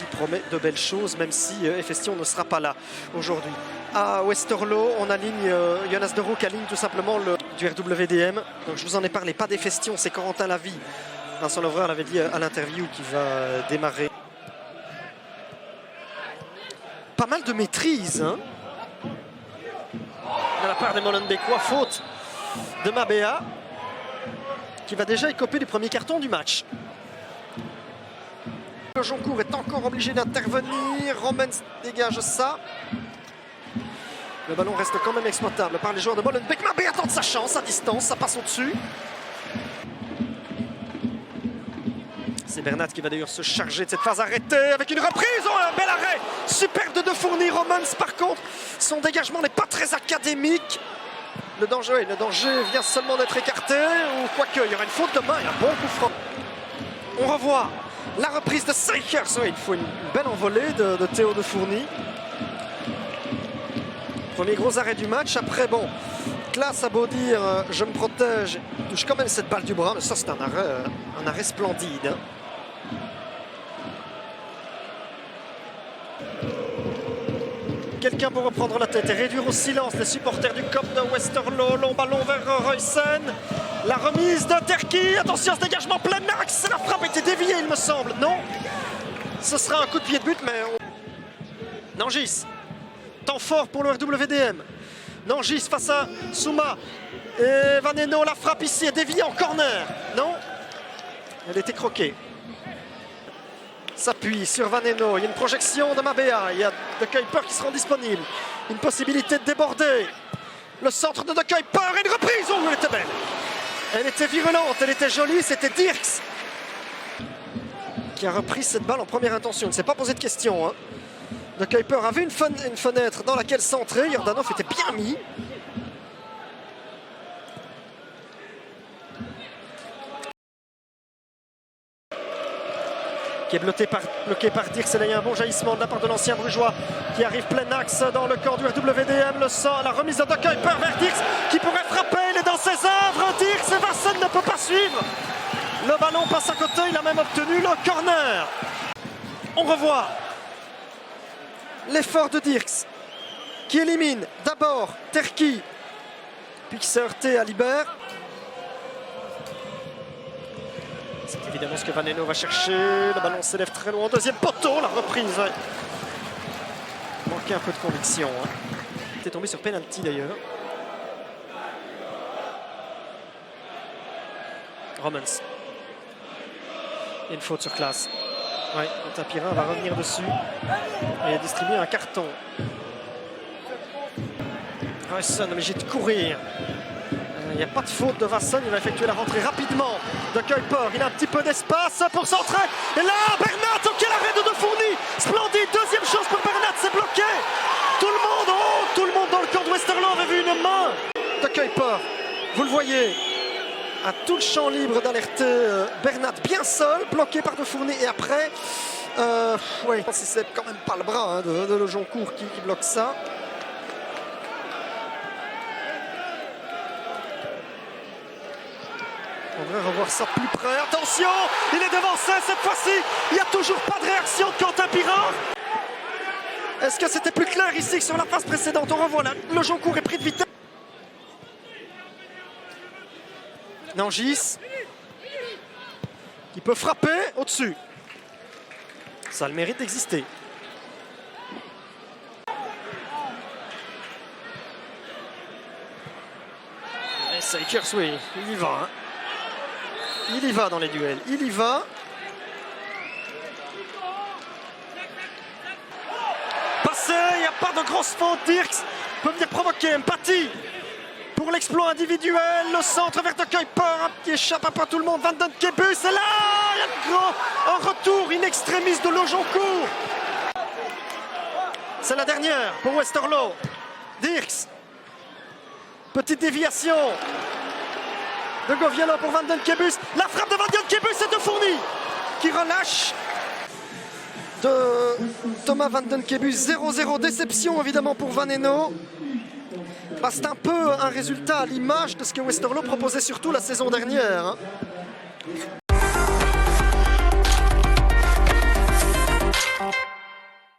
promet de belles choses, même si Efestion ne sera pas là aujourd'hui. À Westerlo, on aligne, Jonas de Rook aligne tout simplement du RWDM. Donc je vous en ai parlé, pas d'Efestion, c'est Corentin Lavie. Vincent Levreur l'avait dit à l'interview qui va démarrer. Pas mal de maîtrise hein, de la part des Molenbeekois, faute de Mabea qui va déjà écoper du premier carton du match. Le Joncourt est encore obligé d'intervenir, Romens dégage ça. Le ballon reste quand même exploitable par les joueurs de Molenbeek. Mabea tente sa chance à distance, ça passe au-dessus. C'est Bernat qui va d'ailleurs se charger de cette phase arrêtée avec une reprise. Oh, un bel arrêt superbe de Fourny. Romans par contre, son dégagement n'est pas très académique. Le danger vient seulement d'être écarté, ou quoique, il y aura une faute de main et un bon coup franc. On revoit la reprise de Seichers. Oui, il faut une belle envolée de Théo de Fourny. Premier gros arrêt du match. Après, bon, Classe a beau dire je me protège, il touche quand même cette balle du bras, mais ça c'est un arrêt splendide. Hein. Quelqu'un pour reprendre la tête et réduire au silence les supporters du COP de Westerlo. Long ballon vers Ruysen. La remise de Terki. Attention, ce dégagement plein axe. La frappe était déviée, il me semble. Non, ce sera un coup de pied de but, mais... Nangis. Temps fort pour le RWDM. Nangis face à Souma. Et Vaneno, la frappe ici est déviée en corner. Non, elle était croquée. S'appuie sur Vaneno, il y a une projection de Mabea, il y a De Kuiper qui seront disponibles. Une possibilité de déborder. Le centre de Kuiper, une reprise, oh elle était belle. Elle était virulente, elle était jolie, c'était Dirks qui a repris cette balle en première intention. Il ne s'est pas posé de questions. Hein. De Kuiper avait une fenêtre dans laquelle centrer, Jordanov était bien mis. Qui est bloqué par Dirks. Et là, il y a un bon jaillissement de la part de l'ancien Brugeois qui arrive plein axe dans le camp du RWDM. La remise de Kuiper vers Dirks qui pourrait frapper. Il est dans ses œuvres. Dirks et Vassen ne peut pas suivre. Le ballon passe à côté. Il a même obtenu le corner. On revoit l'effort de Dirks qui élimine d'abord Terki, puis qui s'est heurté à Libert. C'est évidemment ce que Vaneno va chercher. Le ballon s'élève très loin. Deuxième poteau, la reprise. Ouais. Manquait un peu de conviction. Hein. Il était tombé sur penalty d'ailleurs. Romans. Et une faute sur Classe. Oui, Tapirin va revenir dessus et distribuer un carton. Vassen obligé de courir. Il n'y a pas de faute de Vassen, il va effectuer la rentrée rapidement de Kuiper. Il a un petit peu d'espace pour centrer. Et là, Bernat, oh, quel arrêt de Fourny. Splendide, deuxième chance pour Bernat, c'est bloqué. Tout le monde dans le camp de Westerlo avait vu une main de Kuiper. Vous le voyez, à tout le champ libre d'alerter Bernat, bien seul, bloqué par de Fourny. Et après, oui, c'est quand même pas le bras hein, de Le Joncourt qui bloque ça. On devrait revoir ça plus près. Attention, il est devancé cette fois-ci. Il n'y a toujours pas de réaction de Quentin Pirard. Est-ce que c'était plus clair ici que sur la phase précédente? On revoit là. Le Joncourt est pris de vitesse. Nangis qui peut frapper au-dessus. Ça a le mérite d'exister. Et Seichers, oui, il y va. Hein. Il y va dans les duels, il y va. Passé, il n'y a pas de grosse faute. Dirks peut venir provoquer. Mpati pour l'exploit individuel. Le centre vers De Kuiper qui échappe un peu à tout le monde. Van den Kebus, et là, il y a un retour in extremis de Le Joncourt. C'est la dernière pour Westerlo. Dirks. Petite déviation. De Goviello pour Van den Kebus. La frappe de Van den Kebus et de Fourny qui relâche de Thomas Van den Kebus. 0-0, déception évidemment pour Vaneno. Bah, c'est un peu un résultat à l'image de ce que Westerlo proposait surtout la saison dernière. Hein.